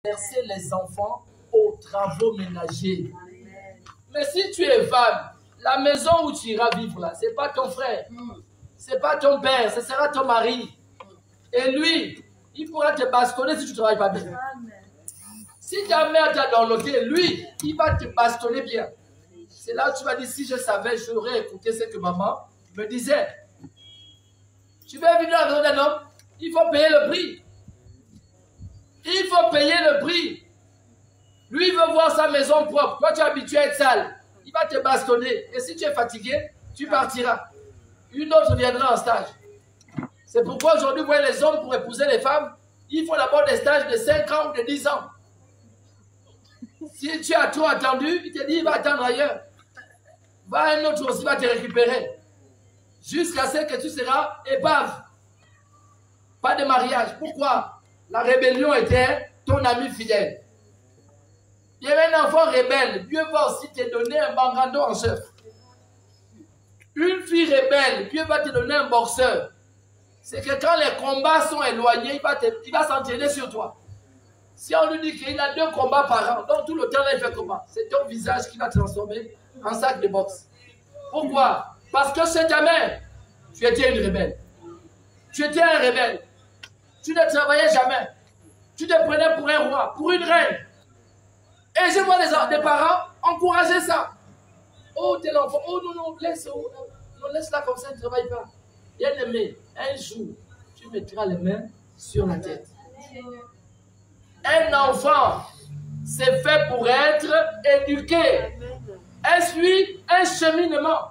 verser les enfants aux travaux ménagers. Mais si tu es femme, la maison où tu iras vivre là, ce n'est pas ton frère, ce n'est pas ton père, ce sera ton mari. Et lui, il pourra te bastonner si tu ne travailles pas bien. Si ta mère t'a dorloté, lui, il va te bastonner bien. C'est là où tu vas dire, si je savais, j'aurais écouté ce que maman me disait. Tu veux vivre dans la maison d'un homme, il faut payer le prix. Il faut payer le prix. Lui, il veut voir sa maison propre. Toi, tu es habitué à être sale. Il va te bastonner. Et si tu es fatigué, tu partiras. Une autre viendra en stage. C'est pourquoi aujourd'hui, vous voyez les hommes pour épouser les femmes, il faut d'abord des stages de 5 ans ou de 10 ans. Si tu as trop attendu, il te dit, il va attendre ailleurs. Va un autre aussi, va te récupérer. Jusqu'à ce que tu seras épave. Pas de mariage. Pourquoi? La rébellion était ton ami fidèle. Il y avait un enfant rebelle. Dieu va aussi te donner un bangando en chef. Une fille rebelle, Dieu va te donner un boxeur. C'est que quand les combats sont éloignés, il va s'entraîner sur toi. Si on lui dit qu'il a 2 combats par an, donc tout le temps là il fait comment? C'est ton visage qui va transformer en sac de boxe. Pourquoi? Parce que c'est ta mère. Tu étais une rebelle. Tu étais un rebelle. Tu ne travaillais jamais. Tu te prenais pour un roi, pour une reine. Et je vois des parents encourager ça. Oh, tel enfant, oh non, laisse-la comme ça, elle ne travaille pas. Bien aimé, un jour, tu mettras les mains sur la tête. Un enfant, c'est fait pour être éduqué. Elle suit un cheminement.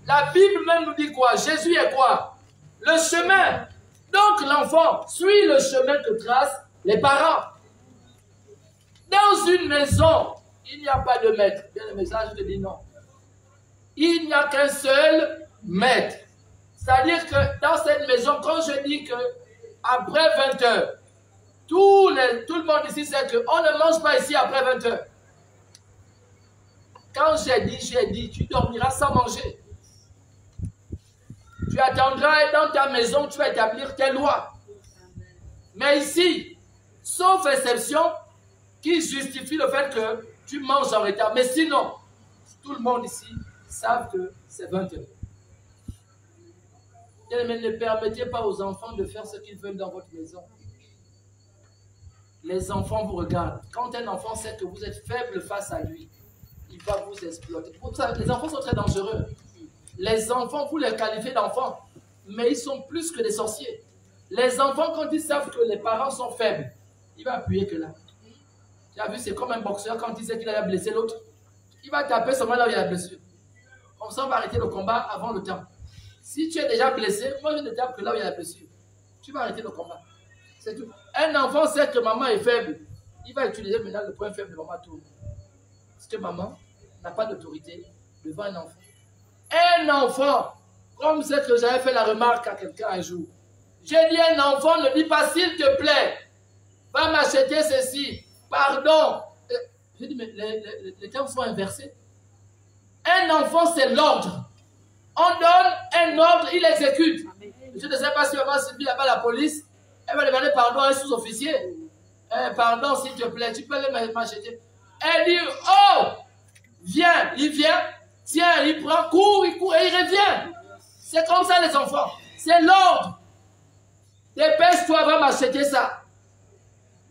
La Bible même nous dit quoi? Jésus est quoi? Le chemin. Donc l'enfant suit le chemin que tracent les parents. Dans une maison, il n'y a pas de maître. Bien le message te dit non. Il n'y a qu'un seul maître. C'est-à-dire que dans cette maison, quand je dis que après 20 heures, tout le monde ici sait qu'on ne mange pas ici après 20 heures. Quand j'ai dit, tu dormiras sans manger. Tu attendras dans ta maison, tu vas établir tes lois. Mais ici, sauf exception, qui justifie le fait que tu manges en retard. Mais sinon, tout le monde ici savent que c'est 20 heures. Mais ne permettez pas aux enfants de faire ce qu'ils veulent dans votre maison. Les enfants vous regardent. Quand un enfant sait que vous êtes faible face à lui, il va vous exploiter. Pour ça, les enfants sont très dangereux. Les enfants, vous les qualifiez d'enfants, mais ils sont plus que des sorciers. Les enfants, quand ils savent que les parents sont faibles, il va appuyer que là. Tu as vu, c'est comme un boxeur quand il sait qu'il a blessé l'autre. Il va taper seulement là où il y a la blessure. Comme ça, on va arrêter le combat avant le temps. Si tu es déjà blessé, moi je ne tape que là où il y a la blessure. Tu vas arrêter le combat. C'est tout. Un enfant sait que maman est faible. Il va utiliser maintenant le point faible de maman tout. Parce que maman n'a pas d'autorité devant un enfant. Un enfant, comme c'est que j'avais fait la remarque à quelqu'un un jour. J'ai dit un enfant ne dit pas s'il te plaît, va m'acheter ceci, pardon. J'ai dit mais les termes sont inversés. Un enfant c'est l'ordre. On donne un ordre, il exécute. Je ne sais pas si maman Sylvie n'a pas la police, elle va demander pardon à un sous-officier. Pardon s'il te plaît, tu peux m'acheter. Elle dit oh, viens, il vient. Tiens, il prend, court et il revient. C'est comme ça les enfants. C'est l'ordre. Dépêche-toi, va m'acheter ça.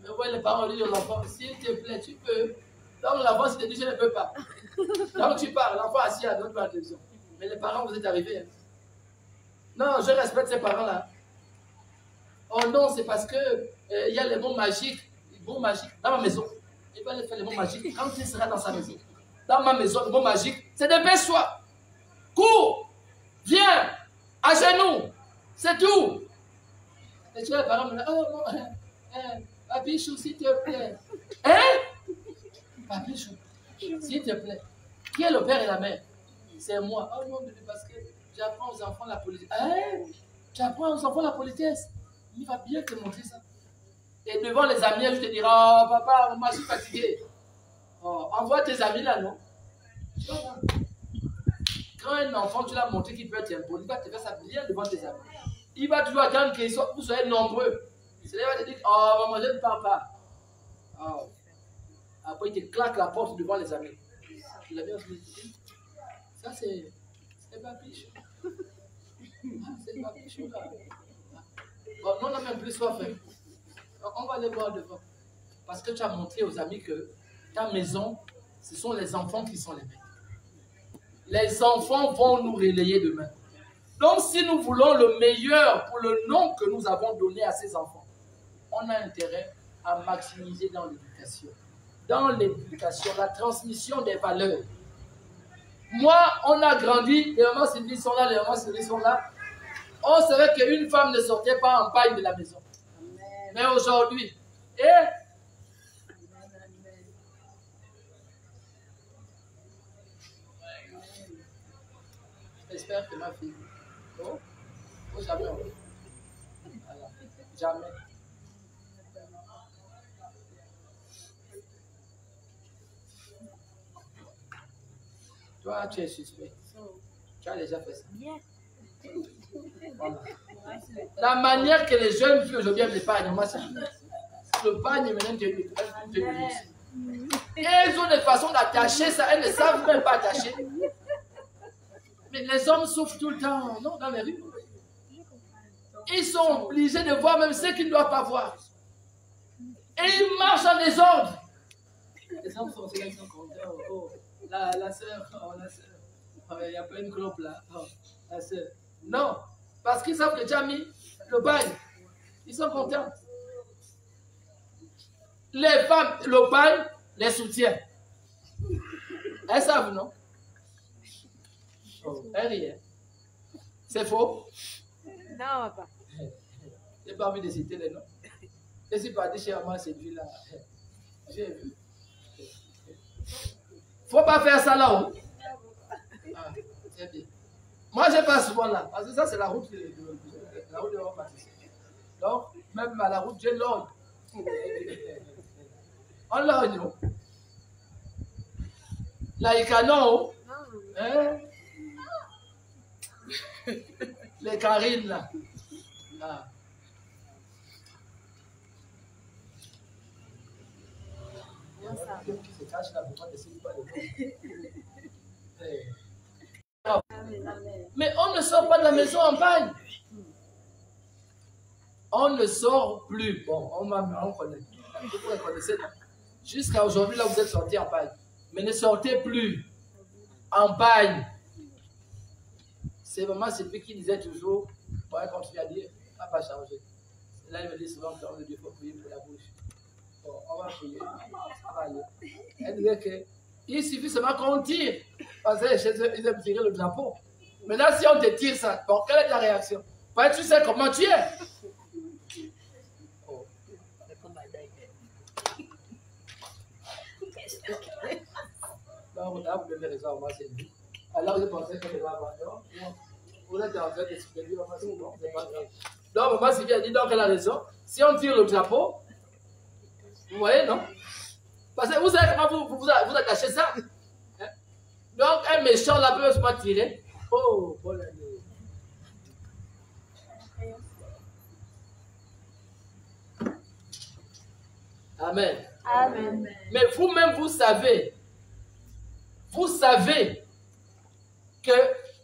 Mais ouais, les parents disent aux enfants, s'il te plaît, tu peux. Donc l'enfant se dit, je ne peux pas. Donc tu pars, l'enfant assis à d'autres attention. Mais les parents, vous êtes arrivés. Hein. Non, je respecte ces parents-là. Oh non, c'est parce que il y a les mots magiques. Les mots magiques dans ma maison. Il va aller faire les mots magiques quand il sera dans sa maison. Dans ma maison, le mot magique, c'est dépêche-toi. Cours, viens, à genoux, c'est tout. Et tu vois, les parents me disent, oh non, Papichou, s'il te plaît. Hein? Papichou, s'il te plaît. Qui est le père et la mère? C'est moi. Oh non, parce que j'apprends aux enfants la politesse. Hein? Tu apprends aux enfants la politesse? Il va bien te montrer ça. Et devant les amis, je te dirai, oh papa, moi je suis fatigué. Oh, envoie tes amis là, non? Quand un enfant, tu l'as montré qu'il peut être impoli, il va te faire ça bien devant tes amis. Il va toujours attendre que vous soyez nombreux. C'est là qu'il va te dire, oh maman, je ne parle pas. Oh, Après, il te claque la porte devant les amis. Il a bien dit, ça c'est Babichou. C'est Babichou là. Bon, non, on n'a même plus soif. Hein. On va aller voir devant. Parce que tu as montré aux amis que ta maison, ce sont les enfants qui sont les maîtres. Les enfants vont nous relayer demain. Donc, si nous voulons le meilleur pour le nom que nous avons donné à ces enfants, on a intérêt à maximiser dans l'éducation. Dans l'éducation, la transmission des valeurs. Moi, on a grandi, les mamans Sylvie sont là, les mamans Sylvie sont là. On savait qu'une femme ne sortait pas en paille de la maison. Amen. Mais aujourd'hui, j'espère que ma fille, jamais, voilà. Jamais. Toi, tu es suspect. Tu as déjà fait ça. Voilà. La manière que les jeunes filles aujourd'hui aiment les pagnes, moi, c'est le pagne maintenant de et elles ont des façons d'attacher ça, elles ne savent même pas attacher. Mais les hommes souffrent tout le temps, non, dans les rues. Ils sont obligés de voir même ce qu'ils ne doivent pas voir. Et ils marchent en désordre. Les hommes sont là, ils sont contents. Oh, la soeur, il n'y a pas une clope là. Oh, la soeur. Non, parce qu'ils savent que tu as mis le bail. Ils sont contents. Les femmes, le bail, les soutient. Elles savent, non? Oh, elles rient. C'est faux? Non, papa. Je n'ai pas envie de citer les noms. Je suis parti chez Amman, cette ville-là. J'ai vu. Faut pas faire ça là-haut. Ah, c'est bien. Moi, je passe souvent là. Parce que ça, c'est la route de l'Europe. Donc, même à la route, j'ai l'ordre. On l'a eu. Là, il canon. Hein? Les carines là. Ah. Qui se cache là pour pas mais on ne sort pas de la maison en paille. On ne sort plus. Bon, on connaît. Vous reconnaissez. Jusqu'à aujourd'hui, là, vous êtes sortis en paille. Mais ne sortez plus en paille. C'est vraiment celui qui disait toujours, on va continuer à dire, on n'a pas changé. Là, il me dit souvent qu'on ne faut prier pour la bouche. Bon, on va prier. On va aller. Elle disait que il suffit seulement qu'on tire. Parce que chez eux, ils aiment tirer le drapeau. Maintenant, si on te tire ça, bon, quelle est ta réaction? Parce que tu sais comment tu es. Oh. Donc, là, vous devez raison, moi, c'est lui. Alors, je pensais que je vais avoir. Vous êtes en train d'expliquer, c'est bon, c'est pas grave. Donc, maman Sylvie a dit donc elle a raison. Si on tire le drapeau, vous voyez, non? Parce que vous savez comment vous attachez ça? Hein? Donc, un méchant là peut pas tirer. Oh, bon année. Amen. Amen. Mais vous-même, vous savez que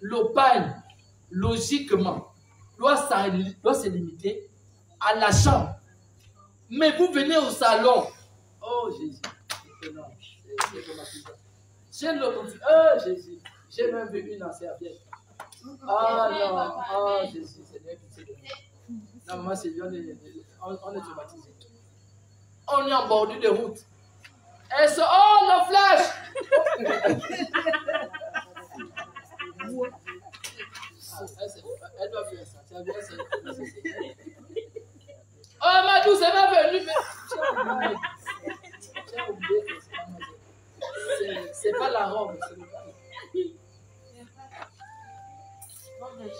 le pain, logiquement, doit se limiter à la chambre. Mais vous venez au salon. Oh Jésus. Non, c'est oh Jésus. J'ai même vu une ancienne vieille. Ah non, oh Jésus, Seigneur, pitié de nous. Non, moi, c'est bien, on est traumatisé. On est en bordure de route. Elle se. Oh, le flash! Elle doit faire ça. Oh, ma douce, elle est venue. J'ai oublié que c'est pas la robe.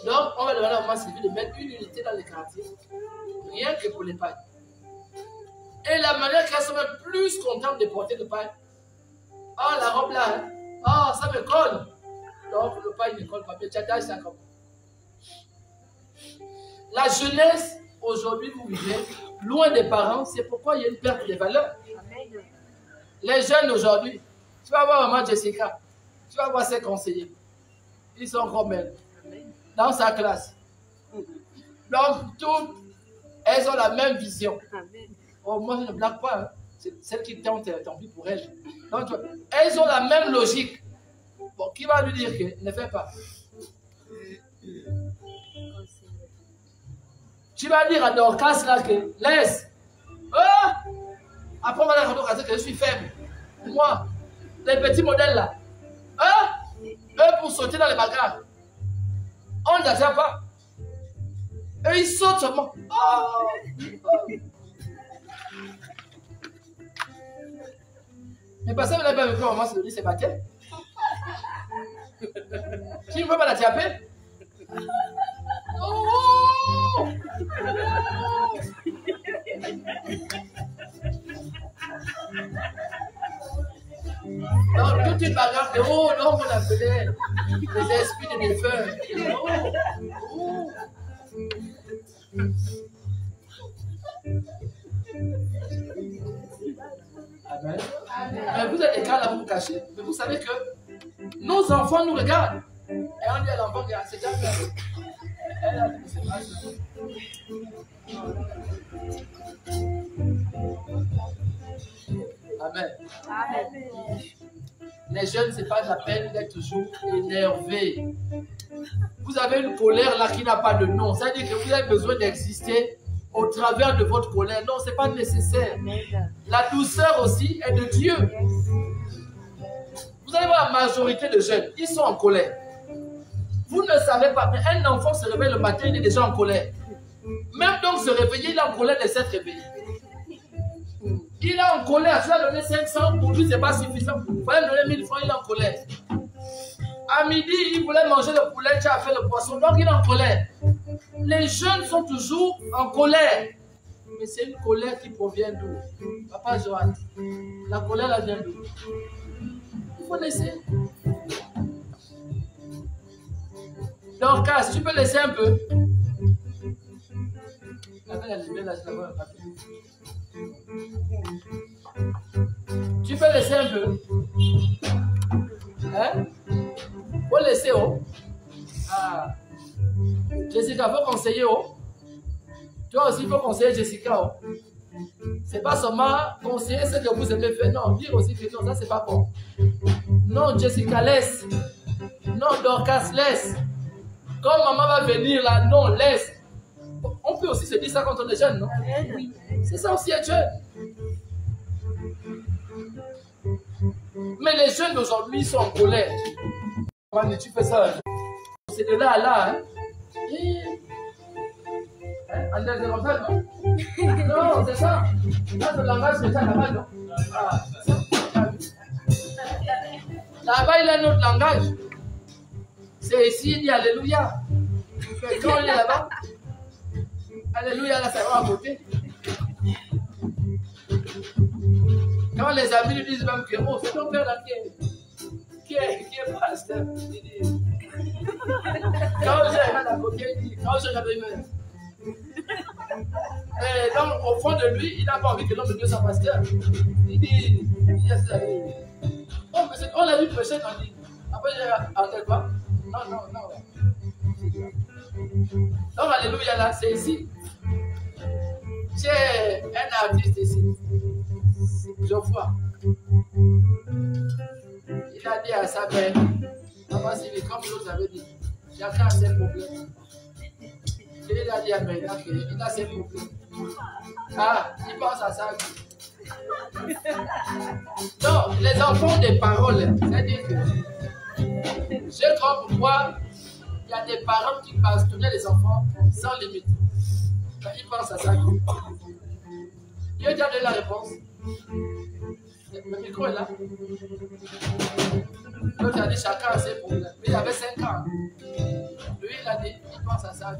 Donc, on va demander à maman Sylvie de mettre une unité dans les quartiers. Rien que pour les pailles. Et la manière qu'elles sont même plus contentes de porter le paille. Oh, la robe là. Hein? Oh, ça me colle. Donc, le paille ne colle pas. Mais tu attaches ça comme. La jeunesse, aujourd'hui, vous vivez loin des parents. C'est pourquoi il y a une perte des valeurs. Les jeunes aujourd'hui, tu vas voir maman Jessica, tu vas voir ses conseillers. Ils sont comme elle, dans sa classe. Donc, toutes, elles ont la même vision. Oh, moi, je ne blague pas. Hein. C'est celle qui tente, tant pis pour elle. Donc, elles ont la même logique. Bon, qui va lui dire que ne fais pas? Tu vas dire à Dorcas là que laisse. Oh! Après, on va dire que je suis faible. Moi, les petits modèles là. Eux, pour sauter dans les bagarres, on ne les a pas. Eux, ils sautent seulement. Oh! Oh! Mais parce que vous n'avez pas vu que maman se dit c'est battu. Qui ne veut pas la taper? Oh! Donc, toute une bagarre de oh, non, on appelait les esprits de défunts. Oh! Amen. Mais vous êtes des cas là, vous vous cachez. Mais vous savez que nos enfants nous regardent. Et on dit à l'enfant, c'est déjà fait. Elle a dit, c'est pas ça. Amen. Amen. Les jeunes, ce n'est pas la peine d'être toujours énervés. Vous avez une colère là qui n'a pas de nom. C'est-à-dire que vous avez besoin d'exister au travers de votre colère. Non, ce n'est pas nécessaire. La douceur aussi est de Dieu. Vous allez voir la majorité de jeunes, ils sont en colère. Vous ne savez pas, mais un enfant se réveille le matin, il est déjà en colère. Même donc se réveiller, il est en colère de s'être réveillé. Il est en colère, tu as donné 500, pour lui, ce n'est pas suffisant. Il fallait donner 1000 francs, il est en colère. À midi, il voulait manger le poulet, tu as fait le poisson, donc il est en colère. Les jeunes sont toujours en colère. Mais c'est une colère qui provient d'où? Papa Johan, la colère, elle vient d'où? Il faut laisser. Donc, Casse, tu peux laisser un peu. Tu peux laisser un peu. Hein? Faut laisser, oh. Ah. Jessica, faut conseiller, oh. Toi aussi, il faut conseiller Jessica, oh. C'est pas seulement conseiller ce que vous aimez faire. Non, dire aussi que non, ça c'est pas bon. Non, Jessica, laisse. Non, Dorcas, laisse. Quand maman va venir là, non, laisse. On peut aussi se dire ça quand on est jeune, non? Oui. C'est ça aussi être jeune. Mais les jeunes d'aujourd'hui sont en colère. Maman, tu fais ça. C'est de là à là, hein? En développement, non? Non, c'est ça. Là, le langage, c'est ça là-bas, non? Ah, c'est ça. Là-bas, il a un autre langage. C'est ici, il dit Alléluia. Mais quand il est là-bas, Alléluia, là, ça va à côté. Quand les amis lui disent même que, oh, c'est ton père là qui est pasteur. Il dit, quand j'ai un à côté, il dit, quand j'ai jamais eu. Et donc, au fond de lui, il n'a pas envie que l'homme de Dieu soit pasteur. Il dit, oh, mais on l'a vu prêcher, on dit. Après, j'ai entendu quoi? Non. Donc, Alléluia, là, c'est ici. J'ai un artiste ici. Geoffroy. Il a dit à sa mère, maman Sylvie, comme vous avez dit, il a fait ses problèmes. Et il a dit à Ménard qu'il a ses problèmes. Ah, il pense à ça. Non, les enfants ont des paroles. C'est-à-dire que je crois pourquoi il y a des parents qui passionnaient les enfants sans limite. Quand ils pensent à ça. Dieu a déjà donné la réponse. Le micro est là. L'autre a dit chacun a ses problèmes. Mais il avait 5 ans. Lui, il a dit, il pense à ça.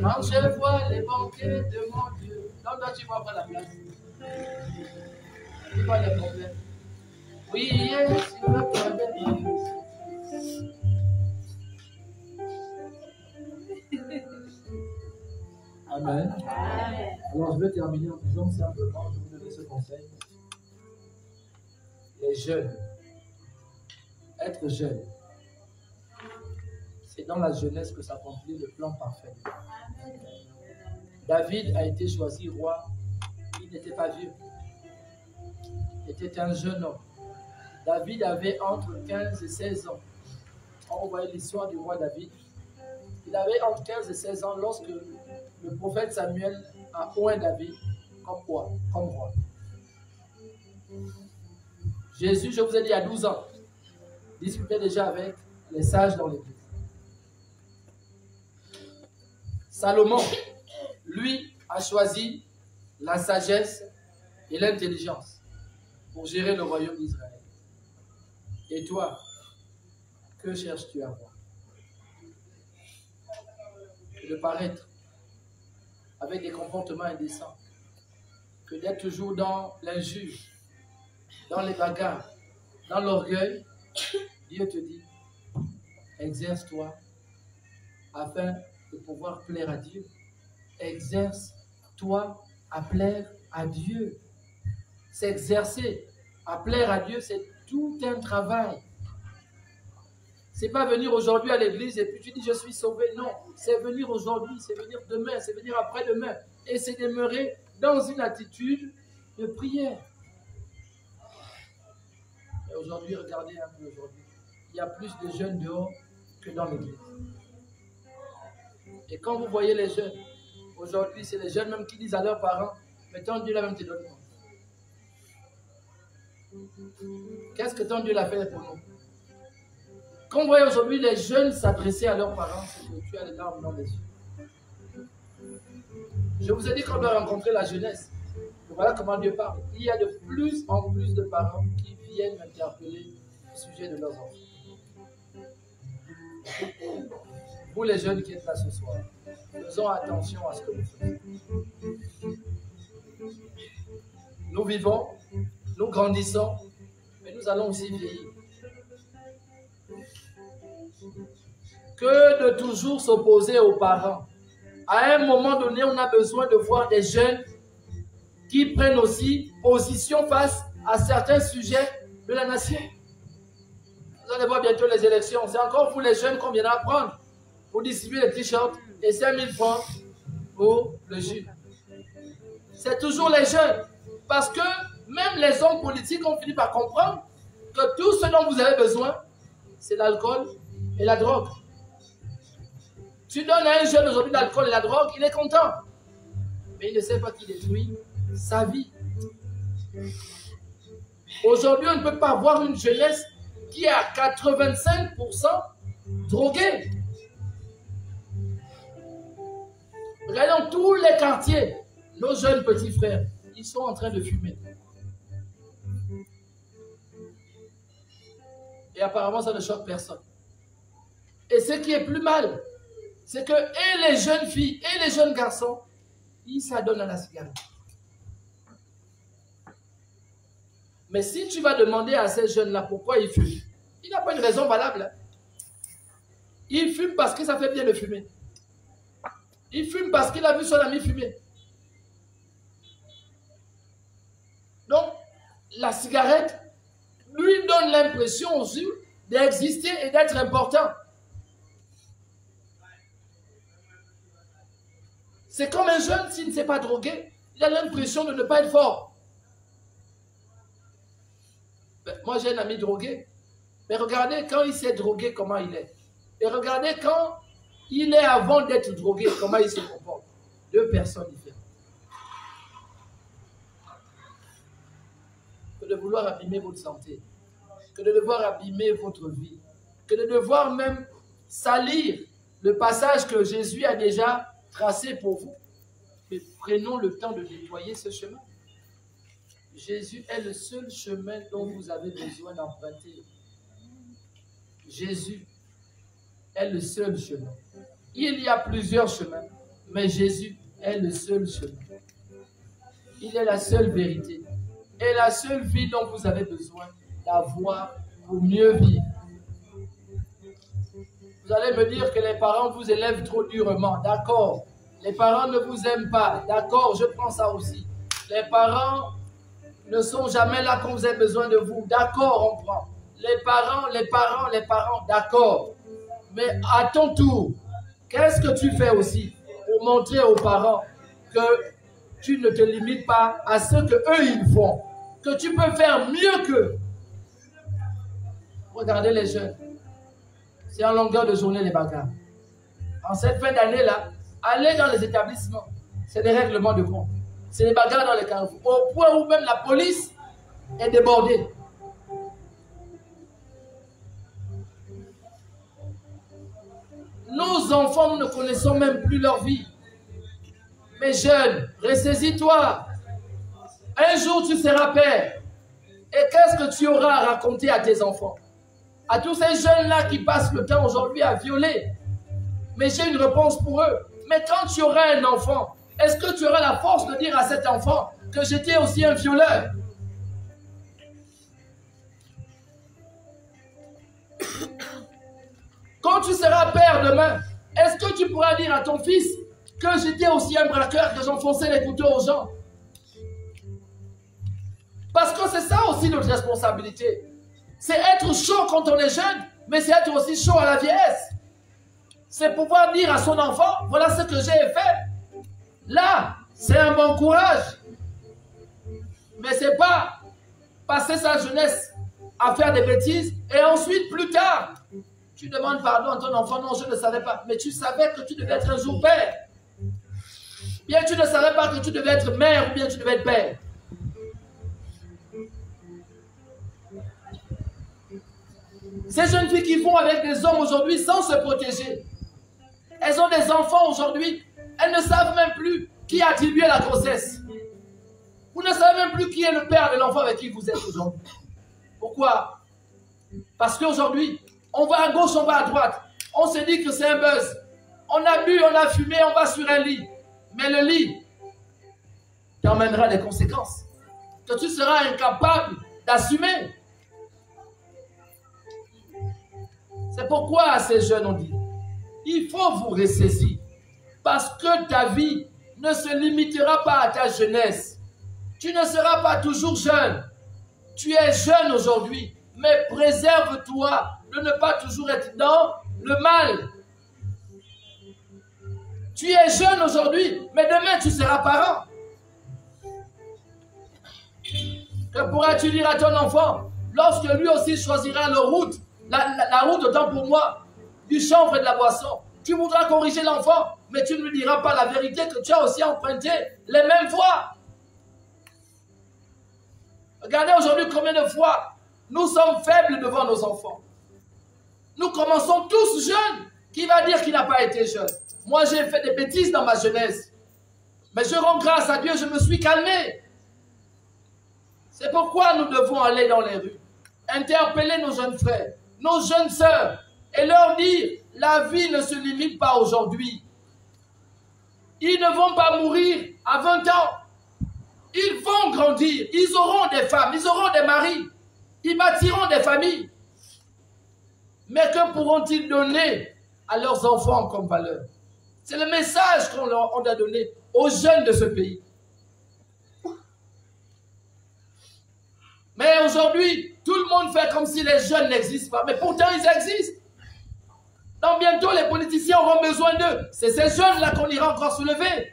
Quand je vois les banquets de mon Dieu, donc toi tu vois pas la place. Tu vois les problèmes. Oui, sur le problème. Amen. Alors je vais terminer en disant simplement, je vous donner ce conseil. les jeunes. Être jeune, c'est dans la jeunesse que s'accomplit le plan parfait. David a été choisi roi, il n'était pas vieux. Il était un jeune homme. David avait entre 15 et 16 ans. On voit l'histoire du roi David. Il avait entre 15 et 16 ans lorsque le prophète Samuel a oint David comme roi. Jésus, je vous ai dit, à 12 ans, discutait déjà avec les sages dans l'église. Salomon, lui, a choisi la sagesse et l'intelligence pour gérer le royaume d'Israël. Et toi, que cherches-tu à voir? De paraître avec des comportements indécents, que d'être toujours dans l'injure, dans les bagarres, dans l'orgueil. Dieu te dit, exerce-toi afin de pouvoir plaire à Dieu. Exerce-toi à plaire à Dieu. S'exercer à plaire à Dieu, c'est tout un travail. C'est pas venir aujourd'hui à l'église et puis tu dis je suis sauvé. Non, c'est venir aujourd'hui, c'est venir demain, c'est venir après-demain. Et c'est demeurer dans une attitude de prière. Et aujourd'hui, regardez un peu aujourd'hui. Il y a plus de jeunes dehors que dans l'église. Et quand vous voyez les jeunes, aujourd'hui, c'est les jeunes même qui disent à leurs parents, mais ton Dieu là même te donne quoi? Qu'est-ce que ton Dieu l'a fait pour nous? Quand vous voyez aujourd'hui les jeunes s'adresser à leurs parents, c'est que tu as les larmes dans les yeux. Je vous ai dit qu'on doit rencontrer la jeunesse. Et voilà comment Dieu parle. Il y a de plus en plus de parents qui viennent interpeller au sujet de leurs enfants. Vous les jeunes qui êtes là ce soir, faisons attention à ce que nous faisons. Nous vivons, nous grandissons, mais nous allons aussi vieillir. Que de toujours s'opposer aux parents. À un moment donné, on a besoin de voir des jeunes qui prennent aussi position face à certains sujets de la nation. Vous allez voir bientôt les élections. C'est encore vous les jeunes qu'on viendra prendre pour distribuer les t-shirts et 5000 francs pour le jus. C'est toujours les jeunes. Parce que même les hommes politiques ont fini par comprendre que tout ce dont vous avez besoin, c'est l'alcool et la drogue. Tu donnes à un jeune aujourd'hui l'alcool et la drogue, il est content. Mais il ne sait pas qu'il détruit sa vie. Aujourd'hui, on ne peut pas avoir une jeunesse qui est à 85% droguée. Regardons tous les quartiers, nos jeunes petits frères, ils sont en train de fumer. Et apparemment, ça ne choque personne. Et ce qui est plus mal, c'est que et les jeunes filles et les jeunes garçons, ils s'adonnent à la cigarette. Mais si tu vas demander à ces jeunes-là pourquoi ils fument, il n'a pas une raison valable. Il fume parce que ça fait bien de fumer. Il fume parce qu'il a vu son ami fumer. Donc, la cigarette lui donne l'impression aussi d'exister et d'être important. C'est comme un jeune, s'il ne s'est pas drogué, il a l'impression de ne pas être fort. Moi, j'ai un ami drogué. Mais regardez quand il s'est drogué, comment il est. Et regardez quand il est avant d'être drogué, comment il se comporte. Deux personnes différentes. Que de vouloir abîmer votre santé. Que de devoir abîmer votre vie. Que de devoir même salir le passage que Jésus a déjà tracé pour vous. Mais prenons le temps de nettoyer ce chemin. Jésus est le seul chemin dont vous avez besoin d'emprunter. Jésus est le seul chemin. Il y a plusieurs chemins, mais Jésus est le seul chemin. Il est la seule vérité et la seule vie dont vous avez besoin d'avoir pour mieux vivre. Vous allez me dire que les parents vous élèvent trop durement. D'accord. Les parents ne vous aiment pas. D'accord, je prends ça aussi. Les parents ne sont jamais là quand vous avez besoin de vous. D'accord, on prend. Les parents, d'accord. Mais à ton tour, qu'est-ce que tu fais aussi pour montrer aux parents que tu ne te limites pas à ce qu'eux ils font, que tu peux faire mieux qu'eux? Regardez les jeunes. C'est en longueur de journée les bagarres. En cette fin d'année-là, allez dans les établissements. C'est des règlements de compte. C'est des bagarres dans les carrefours. Au point où même la police est débordée. Nos enfants, nous ne connaissons même plus leur vie. Mes jeunes, ressaisis-toi. Un jour, tu seras père. Et qu'est-ce que tu auras à raconter à tes enfants? À tous ces jeunes-là qui passent le temps aujourd'hui à violer. Mais j'ai une réponse pour eux. Mais quand tu auras un enfant, est-ce que tu auras la force de dire à cet enfant que j'étais aussi un violeur? Quand tu seras père demain, est-ce que tu pourras dire à ton fils que j'étais aussi un braqueur, que j'enfonçais les couteaux aux gens? Parce que c'est ça aussi notre responsabilité. C'est être chaud quand on est jeune, mais c'est être aussi chaud à la vieillesse. C'est pouvoir dire à son enfant, voilà ce que j'ai fait. Là, c'est un bon courage. Mais c'est pas passer sa jeunesse à faire des bêtises et ensuite, plus tard, tu demandes pardon à ton enfant. Non, je ne savais pas. Mais tu savais que tu devais être un jour père. Bien, tu ne savais pas que tu devais être mère ou bien tu devais être père. Ces jeunes filles qui vont avec des hommes aujourd'hui sans se protéger. Elles ont des enfants aujourd'hui. Elles ne savent même plus qui a attribué la grossesse. Vous ne savez même plus qui est le père de l'enfant avec qui vous êtes aujourd'hui. Pourquoi? Parce qu'aujourd'hui, on va à gauche, on va à droite. On se dit que c'est un buzz. On a bu, on a fumé, on va sur un lit. Mais le lit t'emmènera des conséquences que tu seras incapable d'assumer. C'est pourquoi à ces jeunes on dit, il faut vous ressaisir. Parce que ta vie ne se limitera pas à ta jeunesse. Tu ne seras pas toujours jeune. Tu es jeune aujourd'hui, mais préserve-toi de ne pas toujours être dans le mal. Tu es jeune aujourd'hui, mais demain tu seras parent. Que pourras-tu dire à ton enfant lorsque lui aussi choisira la route autant pour moi, du chanvre et de la boisson? Tu voudras corriger l'enfant, mais tu ne lui diras pas la vérité que tu as aussi emprunté les mêmes voies. Regardez aujourd'hui combien de fois nous sommes faibles devant nos enfants. Nous commençons tous jeunes. Qui va dire qu'il n'a pas été jeune? Moi, j'ai fait des bêtises dans ma jeunesse. Mais je rends grâce à Dieu, je me suis calmé. C'est pourquoi nous devons aller dans les rues, interpeller nos jeunes frères, nos jeunes sœurs, et leur dire, la vie ne se limite pas aujourd'hui. Ils ne vont pas mourir à 20 ans. Ils vont grandir, ils auront des femmes, ils auront des maris, ils bâtiront des familles. Mais que pourront-ils donner à leurs enfants comme valeur? C'est le message qu'on doit donner aux jeunes de ce pays. Mais aujourd'hui, tout le monde fait comme si les jeunes n'existent pas. Mais pourtant, ils existent. Donc bientôt, les politiciens auront besoin d'eux. C'est ces jeunes-là qu'on ira encore soulever.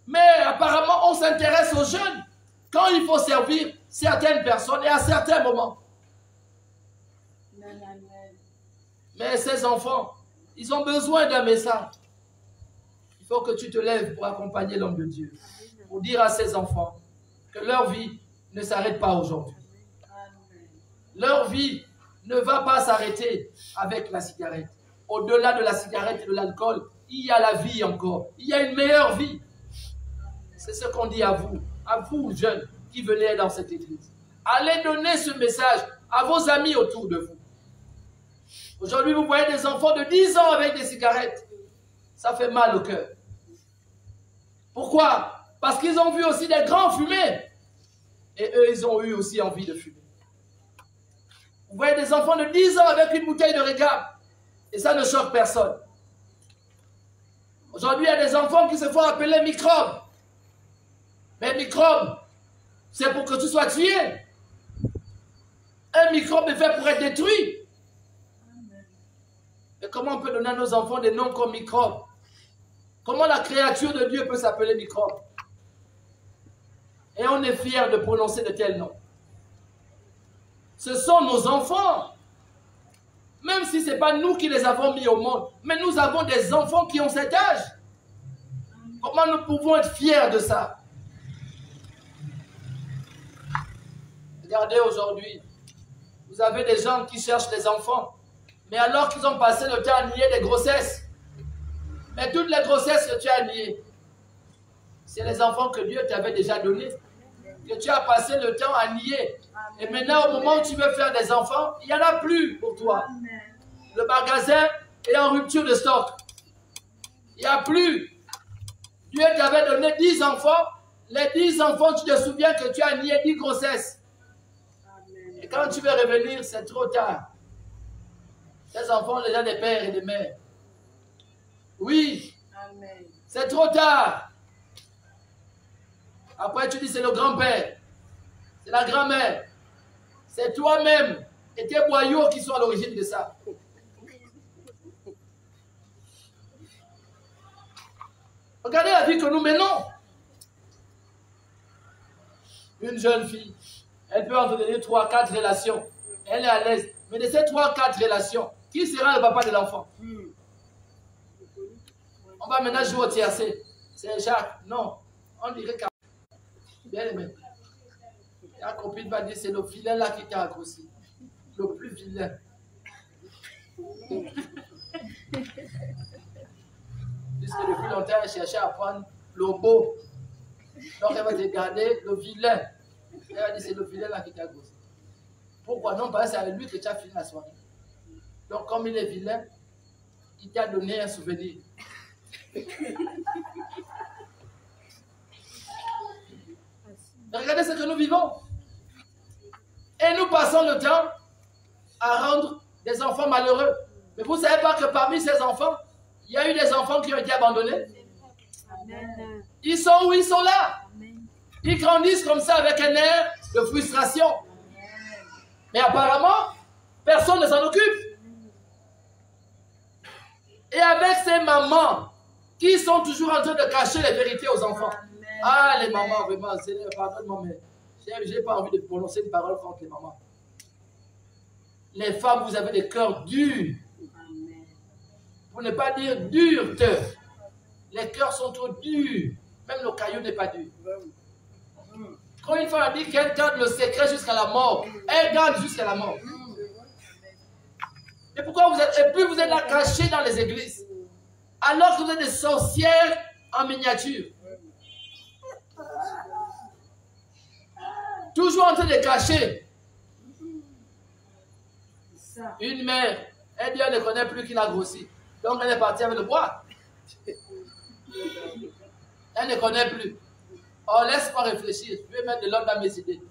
Mais apparemment, on s'intéresse aux jeunes quand il faut servir certaines personnes et à certains moments. Mais ces enfants, ils ont besoin d'un message. Il faut que tu te lèves pour accompagner l'homme de Dieu. Pour dire à ces enfants que leur vie ne s'arrête pas aujourd'hui. Leur vie ne va pas s'arrêter avec la cigarette. Au-delà de la cigarette et de l'alcool, il y a la vie encore. Il y a une meilleure vie. C'est ce qu'on dit à vous jeunes qui venez dans cette église. Allez donner ce message à vos amis autour de vous. Aujourd'hui, vous voyez des enfants de 10 ans avec des cigarettes. Ça fait mal au cœur. Pourquoi? Parce qu'ils ont vu aussi des grands fumer. Et eux, ils ont eu aussi envie de fumer. Vous voyez des enfants de 10 ans avec une bouteille de régate. Et ça ne choque personne. Aujourd'hui, il y a des enfants qui se font appeler microbes. Mais microbes, c'est pour que tu sois tué. Un microbe est fait pour être détruit. Et comment on peut donner à nos enfants des noms comme microbes? Comment la créature de Dieu peut s'appeler microbe? Et on est fiers de prononcer de tels noms. Ce sont nos enfants. Même si ce n'est pas nous qui les avons mis au monde, mais nous avons des enfants qui ont cet âge. Comment nous pouvons être fiers de ça? Regardez aujourd'hui, vous avez des gens qui cherchent des enfants, mais alors qu'ils ont passé le temps à nier des grossesses. Mais toutes les grossesses que tu as niées, c'est les enfants que Dieu t'avait déjà donnés, que tu as passé le temps à nier. Et maintenant, au moment où tu veux faire des enfants, il n'y en a plus pour toi. Le magasin est en rupture de stock. Il n'y a plus. Dieu t'avait donné 10 enfants. Les 10 enfants, tu te souviens que tu as nié 10 grossesses. Et quand tu veux revenir, c'est trop tard. Ces enfants ont déjà des pères et des mères. Oui. C'est trop tard. Après, tu dis c'est le grand-père. C'est la grand-mère. C'est toi-même et tes boyaux qui sont à l'origine de ça. Regardez la vie que nous menons. Une jeune fille, elle peut entretenir 3-4 relations. Elle est à l'aise. Mais de ces 3-4 relations, qui sera le papa de l'enfant? On va maintenant jouer au tiercé. C'est Jacques. Non. On dirait qu'à... Bien aimé. Ta copine va dire c'est le vilain là qui t'a grossi. Le plus vilain. Puisque depuis longtemps, elle cherchait à prendre le beau. Donc elle va te garder le vilain. Elle va dire c'est le vilain là qui t'a grossi. Pourquoi non? Parce que c'est avec lui que tu as fini la soirée. Donc comme il est vilain, il t'a donné un souvenir. Regardez ce que nous vivons. Et nous passons le temps à rendre des enfants malheureux. Mais vous ne savez pas que parmi ces enfants, il y a eu des enfants qui ont été abandonnés. Amen. Ils sont où? Ils sont là. Ils grandissent comme ça avec un air de frustration. Mais apparemment, personne ne s'en occupe. Et avec ces mamans qui sont toujours en train de cacher les vérités aux enfants. Ah, les mamans, vraiment, pardonne-moi, mais je n'ai pas envie de prononcer une parole contre les mamans. Les femmes, vous avez des cœurs durs. Pour ne pas dire durs. Les cœurs sont trop durs. Même le caillou n'est pas dur. Quand une femme a dit qu'elle garde le secret jusqu'à la mort, elle garde jusqu'à la mort. Et pourquoi vous êtes, et puis vous êtes là cachés dans les églises, alors que vous êtes des sorcières en miniature. Toujours en train de cacher. Une mère, elle dit elle ne connaît plus qui l'a grossi. Donc elle est partie avec le bois. Elle ne connaît plus. Oh, laisse-moi réfléchir. Je vais mettre de l'ordre dans mes idées.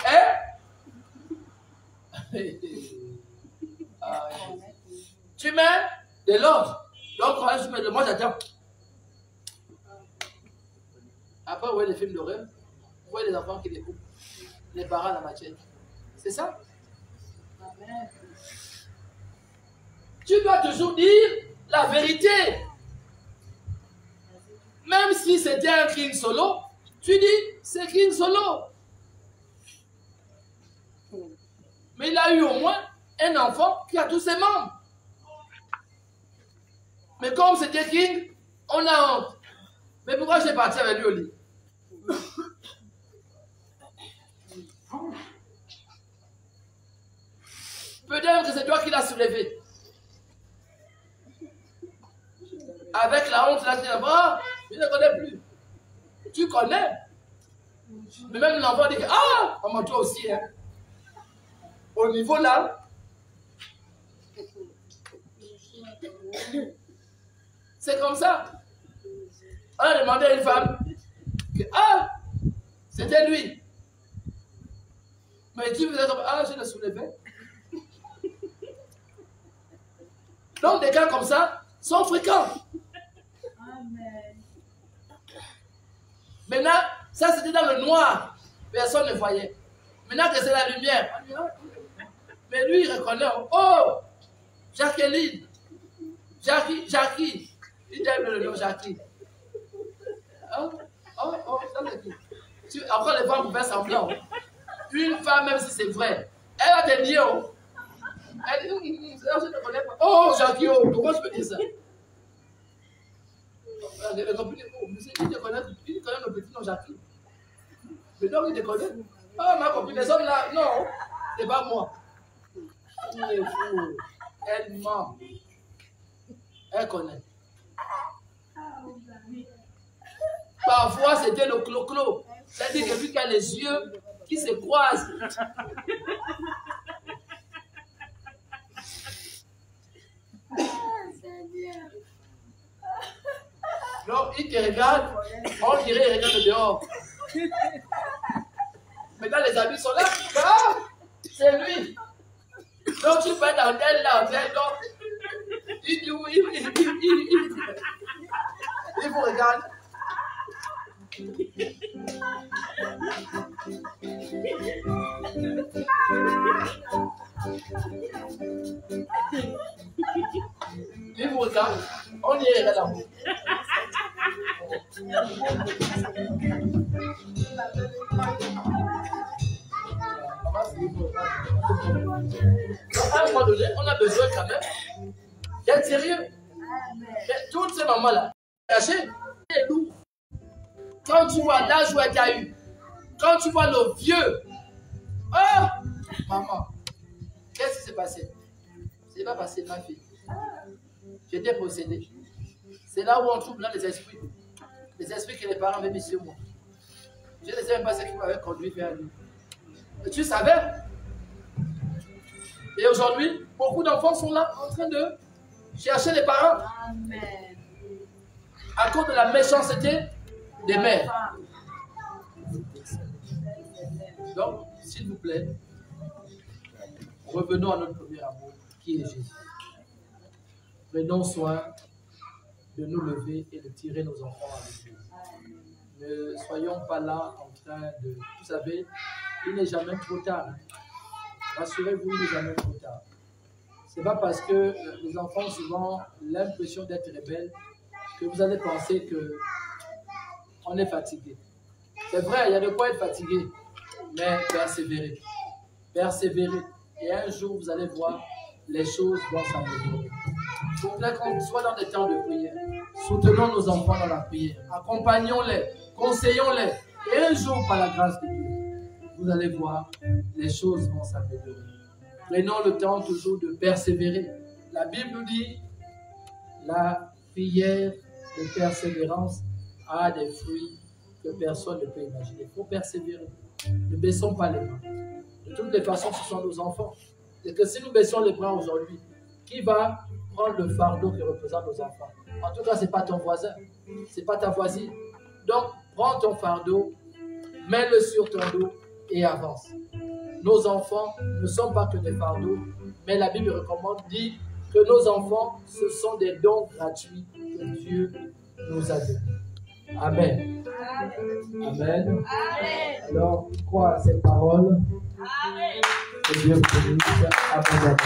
Tu mets de l'ordre. Donc, quand je mets de moi, j'attends. Après, vous voyez les films d'horreur. Vous voyez les enfants qui découpent. Les parents à la machette. C'est ça? Amen. Tu dois toujours dire la vérité. Même si c'était un King Solo, tu dis, c'est King Solo. Mais il a eu au moins un enfant qui a tous ses membres. Mais comme c'était King, on a honte. Mais pourquoi j'ai parti avec lui au lit? Peut-être que c'est toi qui l'as soulevé. Avec la honte, là, tu dis, ah, je ne connais plus. Tu connais. Mais même l'enfant dit, ah, maman, toi aussi, hein. Au niveau là, c'est comme ça. On a demandé à une femme que, ah, c'était lui. Mais tu faisais comme, ah, je le soulevais. Donc, des cas comme ça sont fréquents. Amen. Maintenant, ça c'était dans le noir. Personne ne voyait. Maintenant que c'est la lumière, mais lui, il reconnaît. Oh, Jacqueline. Jackie. Il aime le nom Jackie. Oh, ça c'est qui? Après, les femmes vous faire semblant. Une femme, même si c'est vrai, elle va te dire. Elle dit, je ne connais pas. Oh, Jackie, pourquoi je peux dire ça? Les copines, il te connaît le petit nom Jackie. Mais donc, il te connaît. Oh, ma copine, les hommes là, non, c'est pas moi. Il est fou. Elle ment. Elle connaît. Parfois, c'était le clo-clo. C'est-à-dire que vu qu'elle a les yeux qui se croisent. Donc, il te regarde, on dirait il regarde dehors. Maintenant, les amis sont là. Ah, c'est lui. Donc, tu fais dans tel là, donc, il vous regarde. Il vous regarde. On y est là. À un moment donné, on a besoin quand même d'être sérieux. Toutes ces mamans-là, cachées, quand tu vois l'âge où elle a eu, quand tu vois le vieux, oh, maman, qu'est-ce qui s'est passé? C'est pas passé, ma fille. J'étais possédé. C'est là où on trouve là les esprits que les parents avaient mis sur moi. Je ne sais même pas ce qui m'avait conduit vers lui. Mais tu savais? Et aujourd'hui, beaucoup d'enfants sont là en train de chercher les parents. Amen. À cause de la méchanceté des mères. Donc, s'il vous plaît, revenons à notre premier amour, qui est Jésus. Prenons soin de nous lever et de tirer nos enfants avec nous. Ne soyons pas là en train de... Vous savez, il n'est jamais trop tard. Rassurez-vous, il n'est jamais trop tard. Ce n'est pas parce que les enfants ont souvent l'impression d'être rebelles que vous allez penser qu'on est fatigué. C'est vrai, il y a de quoi être fatigué, mais persévérez. Persévérez. Et un jour, vous allez voir, les choses vont s'améliorer. Il faudrait qu'on soit dans des temps de prière. Soutenons nos enfants dans la prière. Accompagnons-les, conseillons-les. Et un jour, par la grâce de Dieu, vous allez voir, les choses vont s'améliorer. Prenons le temps toujours de persévérer. La Bible nous dit, la prière de persévérance a des fruits que personne ne peut imaginer. Il faut persévérer. Ne baissons pas les bras. De toutes les façons, ce sont nos enfants. Et que si nous baissons les bras aujourd'hui, qui va prendre le fardeau que représentent nos enfants? En tout cas, ce n'est pas ton voisin, ce n'est pas ta voisine. Donc, prends ton fardeau, mets-le sur ton dos et avance. Nos enfants ne sont pas que des fardeaux, mais la Bible recommande, dit que nos enfants, ce sont des dons gratuits que Dieu nous a donnés. Amen. Amen. Alors, crois à cette parole. Amen. Que Dieu vous bénisse abondamment.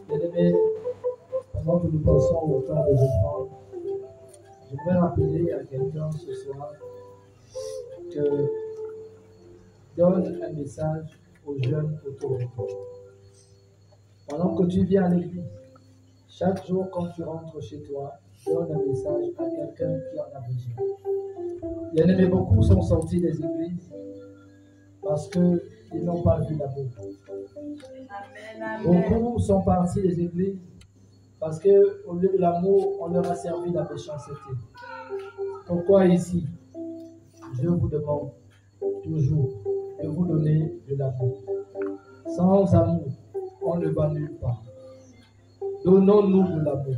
Bien-aimés, pendant que nous passons au temps des enfants, je voudrais rappeler à quelqu'un ce soir que donne un message aux jeunes autour de toi. Pendant que tu viens à l'église, chaque jour quand tu rentres chez toi, donne un message à quelqu'un qui en a besoin. Bien-aimés, beaucoup sont sortis des églises parce qu'ils n'ont pas vu l'amour. Beaucoup sont partis des églises parce qu'au lieu de l'amour, on leur a servi la méchanceté. Pourquoi ici, je vous demande toujours de vous donner de l'amour. Sans amour, on ne va nulle part. Donnons-nous de l'amour.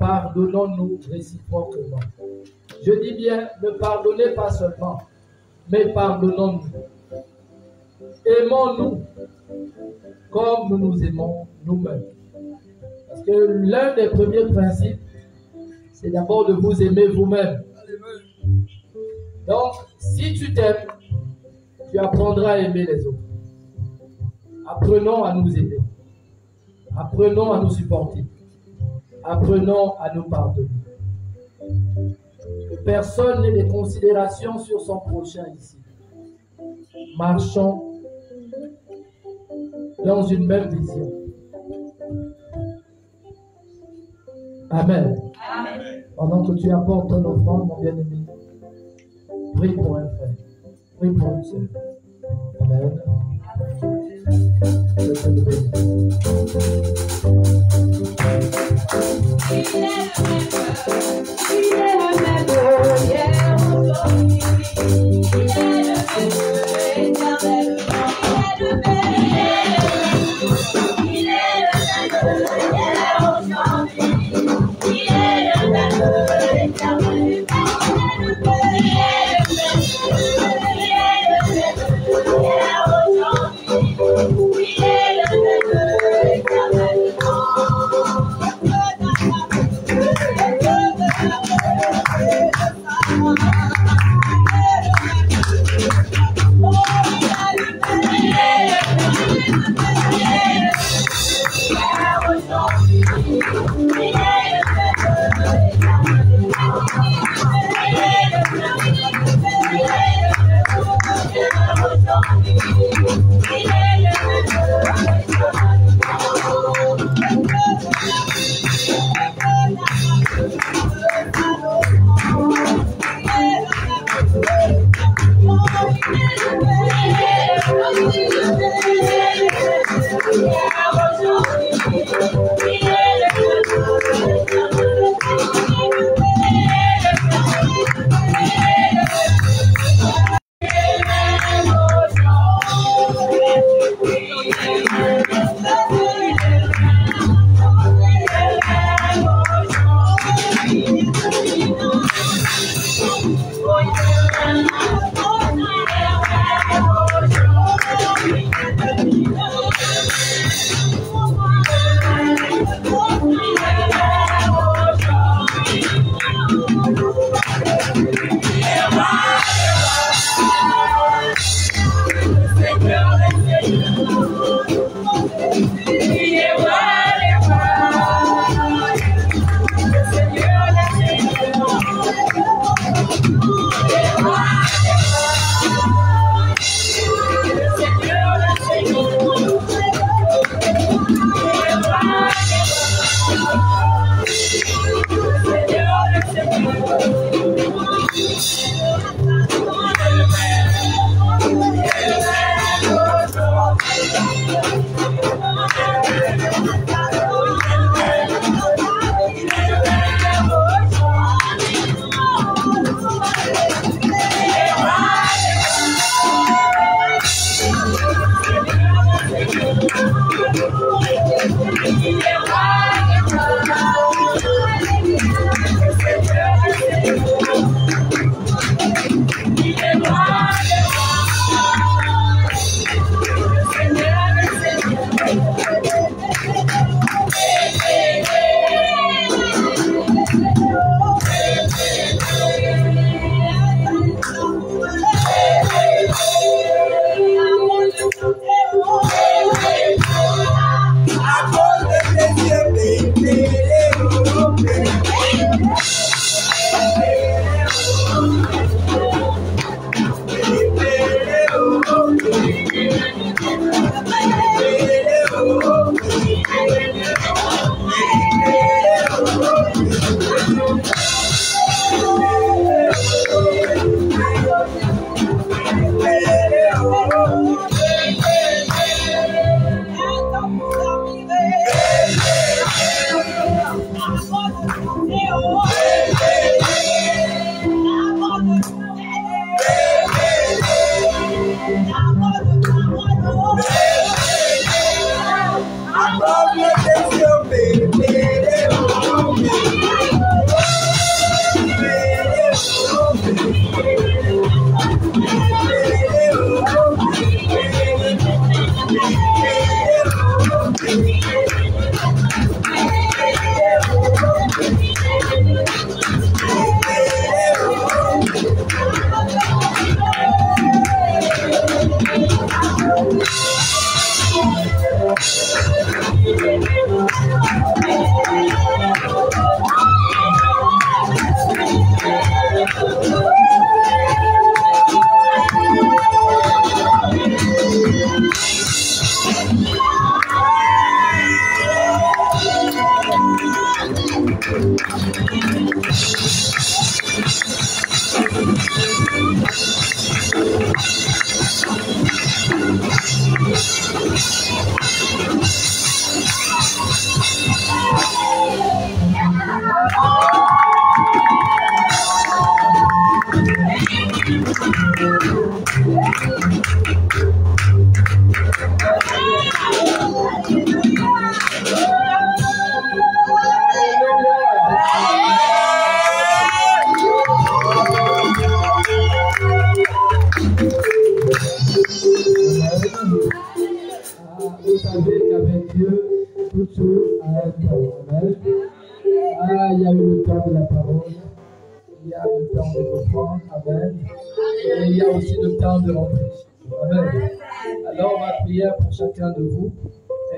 Pardonnons-nous réciproquement. Je dis bien, ne pardonnez pas seulement, mais pardonnons-nous. Aimons-nous comme nous nous aimons nous-mêmes. Parce que l'un des premiers principes, c'est d'abord de vous aimer vous-même. Donc, si tu t'aimes, tu apprendras à aimer les autres. Apprenons à nous aimer. Apprenons à nous supporter. Apprenons à nous pardonner. Que personne n'ait des considérations sur son prochain ici. Marchons dans une même vision. Amen. Amen. Pendant que tu apportes ton offrande, mon bien-aimé, prie pour un frère. Prie pour une sœur. Amen. Je te le bénis. Il est le même hier, aujourd'hui. Il est le même éternellement. Il est le même. Il est le même hier, aujourd'hui. Il est le même éternellement. Il est le même.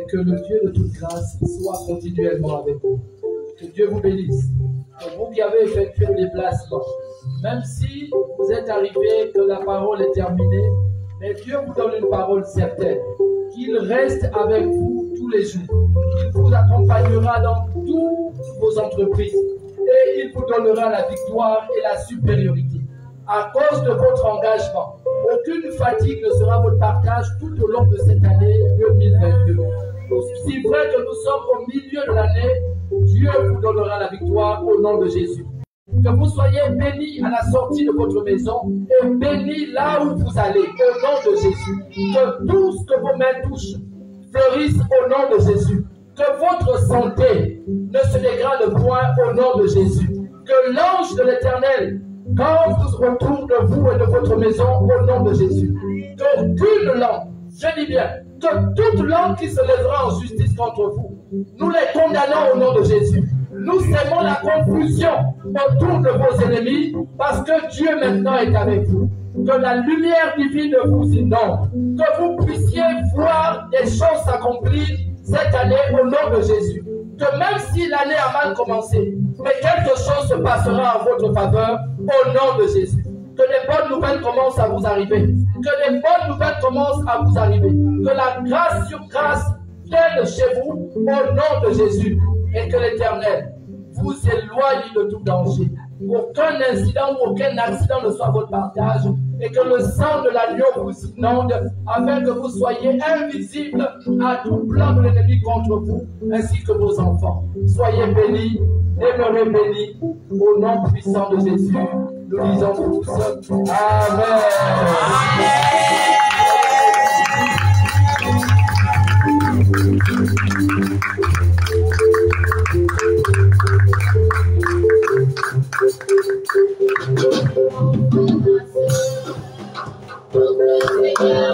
Que le Dieu de toute grâce soit continuellement avec vous. Que Dieu vous bénisse. Que vous qui avez effectué le déplacement, même si vous êtes arrivé, que la parole est terminée, mais Dieu vous donne une parole certaine, qu'il reste avec vous tous les jours. Il vous accompagnera dans toutes vos entreprises et il vous donnera la victoire et la supériorité. À cause de votre engagement, aucune fatigue ne sera votre partage tout au long de cette année 2022. Si vrai que nous sommes au milieu de l'année, Dieu vous donnera la victoire au nom de Jésus. Que vous soyez bénis à la sortie de votre maison et bénis là où vous allez au nom de Jésus. Que tout ce que vos mains touchent fleurisse au nom de Jésus. Que votre santé ne se dégrade point au nom de Jésus. Que l'ange de l'Éternel campe autour de vous et de votre maison au nom de Jésus. Qu'aucune langue, je dis bien, que toute langue qui se lèvera en justice contre vous, nous les condamnons au nom de Jésus. Nous sémons la confusion autour de vos ennemis parce que Dieu maintenant est avec vous. Que la lumière divine vous inonde. Que vous puissiez voir des choses s'accomplir cette année au nom de Jésus. Que même si l'année a mal commencé, mais quelque chose se passera en votre faveur au nom de Jésus. Que les bonnes nouvelles commencent à vous arriver. Que les bonnes nouvelles commencent à vous arriver. Que la grâce sur grâce vienne chez vous au nom de Jésus. Et que l'Éternel vous éloigne de tout danger. Qu'aucun incident ou aucun accident ne soit votre partage. Et que le sang de l'agneau vous inonde afin que vous soyez invisibles à tout plan de l'ennemi contre vous, ainsi que vos enfants. Soyez bénis, demeurez bénis, au nom puissant de Jésus. Nous disons tous Amen. Seigneur,